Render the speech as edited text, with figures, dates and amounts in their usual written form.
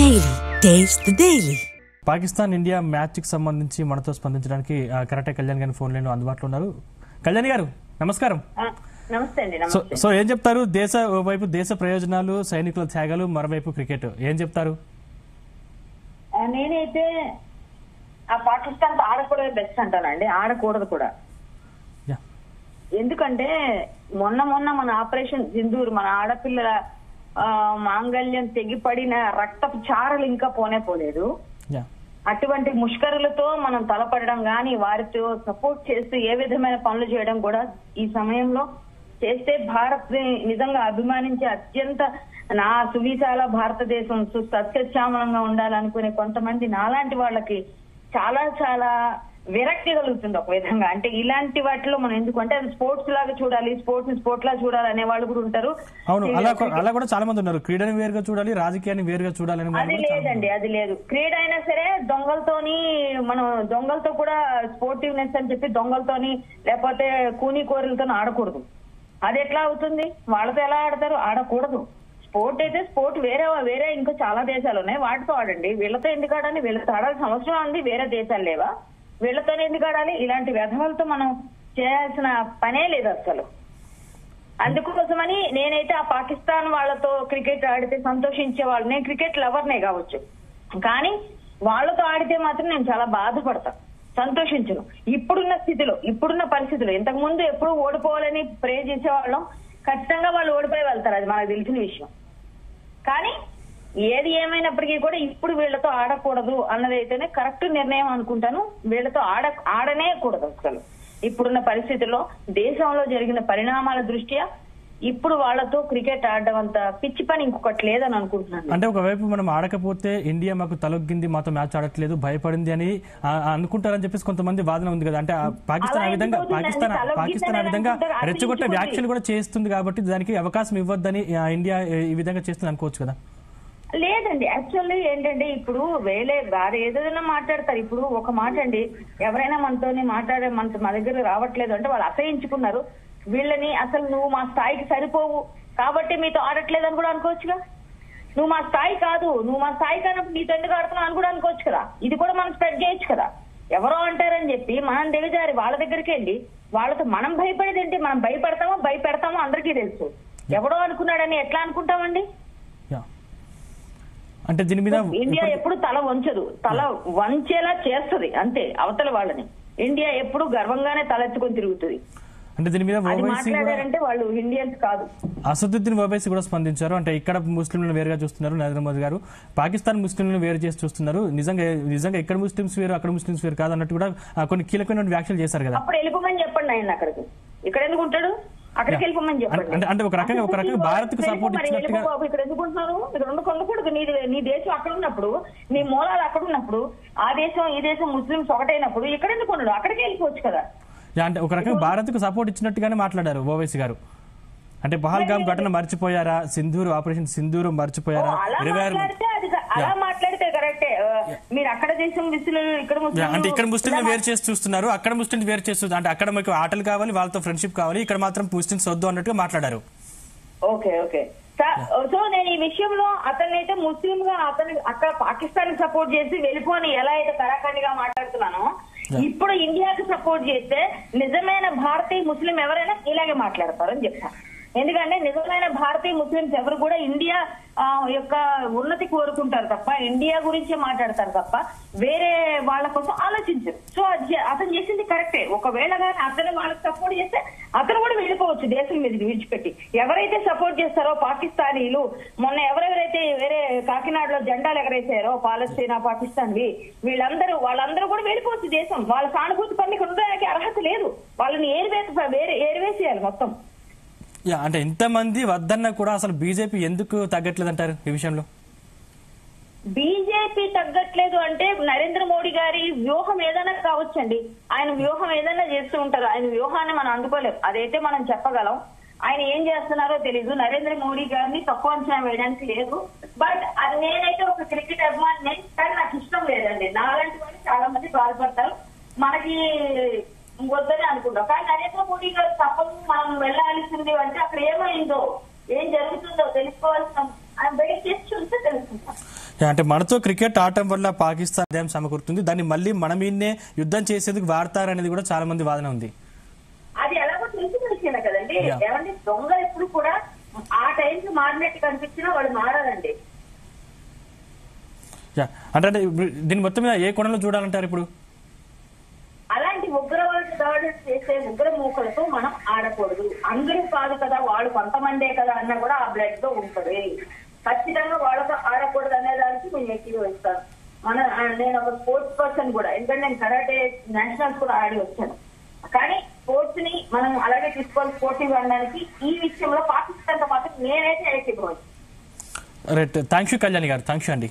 Daily taste the daily. Pakistan India match కి సంబంధించి మనతో స్పందించడానికి కరాటే కళ్యాణ్ గారి ఫోన్ లైన్ అందుబాటులో ఉన్నారు. కళ్యాణ్ గారు నమస్కారం. నమస్తే అండి. సో ఏం చెప్తారు? వైపు దేశ ప్రయోజనాలు, సైనికుల త్యాగాలు, మరోవైపు క్రికెట్, ఏం చెప్తారు? నేనైతే ఆ పాకిస్తాన్ ఆడకూడదు బెస్ట్ అంటానండి, ఆడకూడదు కూడా. ఎందుకంటే మొన్న మన ఆపరేషన్ సింధూర్, మన ఆడపిల్లల మాంగళ్యం తెగిపడిన రక్తపు చారలు ఇంకా పోలేదు. అటువంటి ముష్కరులతో మనం తలపడడం గాని, వారితో సపోర్ట్ చేస్తూ ఏ విధమైన పనులు చేయడం కూడా ఈ సమయంలో చేస్తే భారత్ నిజంగా అభిమానించే అత్యంత నా సువిశాల భారతదేశం సస్యశ్యామలంగా ఉండాలనుకునే కొంతమంది నాలాంటి వాళ్ళకి చాలా చాలా విరక్తి కలుగుతుంది ఒక విధంగా. అంటే ఇలాంటి వాటిలో మనం ఎందుకంటే అది స్పోర్ట్స్ లాగా చూడాలి, స్పోర్ట్ లా చూడాలి అనే వాళ్ళు కూడా ఉంటారు. అవును, అలా కూడా చాలా మంది ఉన్నారు. క్రీడని వేరుగా చూడాలి, రాజకీయాన్ని వేరుగా చూడాలని. అది లేదండి, అది లేదు. క్రీడ అయినా సరే దొంగలతో కూడా స్పోర్టివ్నెస్ అని చెప్పి దొంగలతోని లేకపోతే కూనీ కోరిలతో ఆడకూడదు. అది ఎట్లా అవుతుంది? వాళ్ళతో ఎలా ఆడతారు? ఆడకూడదు. స్పోర్ట్ అయితే స్పోర్ట్ వేరే ఇంకా చాలా దేశాలు ఉన్నాయి, వాటితో ఆడండి. వీళ్ళతో ఎందుకు ఆడాలి? వీళ్ళతో ఆడాల్సిన అవసరం ఉంది. వేరే దేశాలు లేవా? వీళ్ళతోనే ఎందుకు ఆడాలి? ఇలాంటి వ్యధవలతో మనం చేయాల్సిన పనే లేదు అసలు. అందుకోసమని నేనైతే ఆ పాకిస్తాన్ వాళ్ళతో క్రికెట్ ఆడితే సంతోషించే వాళ్ళు. నేను క్రికెట్ లవర్నే కావచ్చు, కానీ వాళ్ళతో ఆడితే మాత్రం నేను చాలా బాధపడతాను, సంతోషించను. ఇప్పుడున్న పరిస్థితులు, ఇంతకు ముందు ఎప్పుడు ఓడిపోవాలని ప్రే చేసేవాళ్ళం. ఖచ్చితంగా వాళ్ళు ఓడిపోయి వెళ్తారు, అది మనకు తెలిసిన విషయం. కానీ ఏది ఏమైనప్పటికీ కూడా ఇప్పుడు వీళ్ళతో ఆడకూడదు అన్నదైతేనే కరెక్ట్ నిర్ణయం అనుకుంటాను. వీళ్ళతో ఆడనే కూడదు అసలు. ఇప్పుడున్న పరిస్థితుల్లో దేశంలో జరిగిన పరిణామాల దృష్ట్యా ఇప్పుడు వాళ్ళతో క్రికెట్ ఆడడం అంత పిచ్చి పని ఇంకొకటి లేదని అనుకుంటున్నాను. అంటే ఒకవైపు మనం ఆడకపోతే ఇండియా మాకు తలొగ్గింది, మాతో మ్యాచ్ ఆడట్లేదు, భయపడింది అని అనుకుంటారని చెప్పేసి కొంతమంది వాదన ఉంది కదా. అంటే పాకిస్తాన్ ఆ విధంగా రెచ్చగొట్టే వ్యాఖ్యలు కూడా చేస్తుంది కాబట్టి దానికి అవకాశం ఇవ్వద్దని ఇండియా ఈ విధంగా చేస్తుంది అనుకోవచ్చు కదా. లేదండి, యాక్చువల్లీ ఏంటంటే ఇప్పుడు వారు ఏదైనా మాట్లాడతారు. ఇప్పుడు ఒక మాట అండి, ఎవరైనా మనతోని మా దగ్గర రావట్లేదు అంటే వాళ్ళు అసహించుకున్నారు వీళ్ళని. అసలు నువ్వు మా స్థాయికి సరిపోవు కాబట్టి మీతో ఆడట్లేదు అని కూడా అనుకోవచ్చుగా. నువ్వు మా స్థాయి కాదు, నువ్వు మా స్థాయి కానప్పుడు నీతో ఎందుకు ఆడుతున్నావు అని కూడా అనుకోవచ్చు కదా. ఇది కూడా మనం స్ప్రెడ్ చేయొచ్చు కదా. ఎవరో అంటారని చెప్పి మనం దిగజారి వాళ్ళ దగ్గరికి వెళ్ళి వాళ్ళతో మనం భయపడేది ఏంటి? మనం భయపెడతామో అందరికీ తెలుసు. ఎవడో అనుకున్నాడని ఎట్లా అనుకుంటామండి? అంటే దీని మీద ఇండియా ఎప్పుడు తల వంచదు, తల వంచేలా చేస్తుంది అంతే అవతల వాళ్ళని. ఇండియా ఎప్పుడు గర్వంగానే తలెత్తుకొని తిరుగుతుంది. అంటే దీని మీద మాట్లాడారంటే వాళ్ళు ఇండియన్స్ కాదు. అసదుద్దీన్ ఓవైసీ కూడా స్పందించారు. అంటే ఇక్కడ ముస్లింలను వేరుగా చూస్తున్నారు నరేంద్ర మోదీ గారు, పాకిస్తాన్ ముస్లింలను వేరు చేసి చూస్తున్నారు. నిజంగా ఇక్కడ ముస్లింస్ వేరు, అక్కడ ముస్లింస్ వేరు కాదు అన్నట్టు కూడా కొన్ని కీలకమైన వ్యాఖ్యలు చేశారు కదా. అప్పుడు వెళ్ళిపోమని చెప్పండి ఆయన అక్కడికి. ఇక్కడ ఎందుకు ఉంటాడు? అక్కడికి వెళ్ళిపోమని చెప్పండి. అంటే ఒక రకంగా భారత్ కు సపోర్ట్ ఇచ్చినట్టుగా. ఇక్కడ ఎందుకు ఉంటున్నారు? ఇక్కడ ఉండకూడదు. నీ దేశం అక్కడ ఉన్నప్పుడు, నీ మూలాలు అక్కడ ఉన్నప్పుడు, ఆ దేశం ఈ దేశం ముస్లింస్ ఒకటైనప్పుడు ఇక్కడ ఎందుకు ఉండడు? అక్కడికి వెళ్ళిపోవచ్చు కదా. అంటే ఒక రకంగా భారత్ కు సపోర్ట్ ఇచ్చినట్టుగానే మాట్లాడారు ఓవైసీ గారు. అంటే పహల్గామ్ ఘటన మర్చిపోయారా? ఆపరేషన్ సింధూర్ మర్చిపోయారా? అలా మాట్లాడితే కరెక్టే. మీరు అక్కడ దేశం అంటే ఇక్కడ ముస్లింలు వేరు చేసి చూస్తున్నారు, అక్కడ ముస్లిం వేరు చేస్తుంది. అంటే అక్కడ మీకు ఆటలు కావాలి, వాళ్ళతో ఫ్రెండ్షిప్ కావాలి, ఇక్కడ మాత్రం ముస్లింస్ వద్దు అన్నట్టుగా మాట్లాడారు. ఓకే. సో నేను ఈ విషయంలో అతనైతే ముస్లిం గా అక్కడ పాకిస్తాన్ కి సపోర్ట్ చేసి వెళ్ళిపోని ఎలా అయితే కరాఖండిగా మాట్లాడుతున్నానో, ఇప్పుడు ఇండియాకి సపోర్ట్ చేస్తే నిజమైన భారతీయ ముస్లిం ఎవరైనా ఇలాగే మాట్లాడతారని చెప్తాను. ఎందుకంటే నిజమైన భారతీయ ముస్లింస్ ఎవరు కూడా ఇండియా యొక్క ఉన్నతి కోరుకుంటారు తప్ప, ఇండియా గురించే మాట్లాడతారు తప్ప వేరే వాళ్ళ కోసం ఆలోచించరు. సో అతను చేసింది కరెక్టే. ఒకవేళ కానీ అతను వాళ్ళకి సపోర్ట్ చేస్తే అతను కూడా వెళ్ళిపోవచ్చు దేశం మీద విడిచిపెట్టి. ఎవరైతే సపోర్ట్ చేస్తారో పాకిస్తానీలు, మొన్న ఎవరెవరైతే వేరే కాకినాడలో జెండాలు ఎగరేసారో పాలస్తీనా పాకిస్తాన్వి, వాళ్ళందరూ కూడా వెళ్ళిపోవచ్చు దేశం. వాళ్ళ సానుభూతి పనికి ఉండడానికి అర్హత లేదు. వాళ్ళని ఏరివేసేయాలి మొత్తం. అంటే ఇంతమంది వద్దన్నా కూడా అసలు బీజేపీ ఎందుకు తగ్గట్లేదు అంటారు ఈ విషయంలో? బీజేపీ తగ్గట్లేదు అంటే నరేంద్ర మోడీ గారి వ్యూహం ఏదైనా కావచ్చండి. ఆయన వ్యూహం ఏదైనా చేస్తూ ఉంటారు. ఆయన వ్యూహాన్ని మనం అందుకోలేం, అదైతే మనం చెప్పగలం. ఆయన ఏం చేస్తున్నారో తెలీదు. నరేంద్ర మోడీ గారిని తక్కువ అంచనా వేయడానికి లేదు. బట్ అది నేనైతే ఒక క్రికెట్ అభిమాని, కానీ నాకు ఇష్టం లేదండి. నాలాంటి వాళ్ళు చాలా మంది బాధపడతారు, మనకి వద్దని అనుకుంటాం. కానీ నరేంద్ర మోడీ గారు తప్పదు మనం వెళ్ళాల్సింది అంటే అక్కడ ఏమైందో, ఏం జరుగుతుందో తెలుసుకోవాల్సిన వెయిట్ చేసి చూస్తే తెలుసుకుంటాం. అంటే మనతో క్రికెట్ ఆడటం వల్ల పాకిస్తాన్ ఆదాయం సమకూరుతుంది, దాన్ని మళ్ళీ మన మీదనే యుద్ధం చేసేందుకు వాడతారనేది కూడా చాలా మంది వాదన ఉంది. అది ఎలాగో తెలిసిన విషయమే కదండి. ఏమంటే దొంగ ఎప్పుడు కూడా ఆ టైంకి మారినట్టు కనిపించినా వాళ్ళు మారాలండి. అంటే దీని మొత్తం మీద ఏ కోణంలో చూడాలంటారు ఇప్పుడు? అలాంటి ఉగ్రవాద దాడులు చేసే ఉగ్రమూకలతో మనం ఆడకూడదు. అందరూ కాదు కదా, వాళ్ళు కొంతమందే కదా అన్న కూడా ఆ బ్లడ్ తో ఉంటది. ఖచ్చితంగా వాళ్ళతో ఆడకూడదు అనే దానికి నేను ఏకీభవిస్తాను. నేను ఒక స్పోర్ట్స్ పర్సన్ కూడా, ఎందుకంటే నేను కరాటే నేషనల్స్ కూడా ఆడి వచ్చాను. కానీ స్పోర్ట్స్ ని మనం అలాగే తీసుకోవాలి. స్పోర్టివ్ అనడానికి ఈ విషయంలో పాకిస్తాన్ తో మాత్రం నేనైతే ఏకీభవిస్తాను. రైట్, థ్యాంక్ యూ కళ్యాణి గారు, థ్యాంక్ యూ అండి.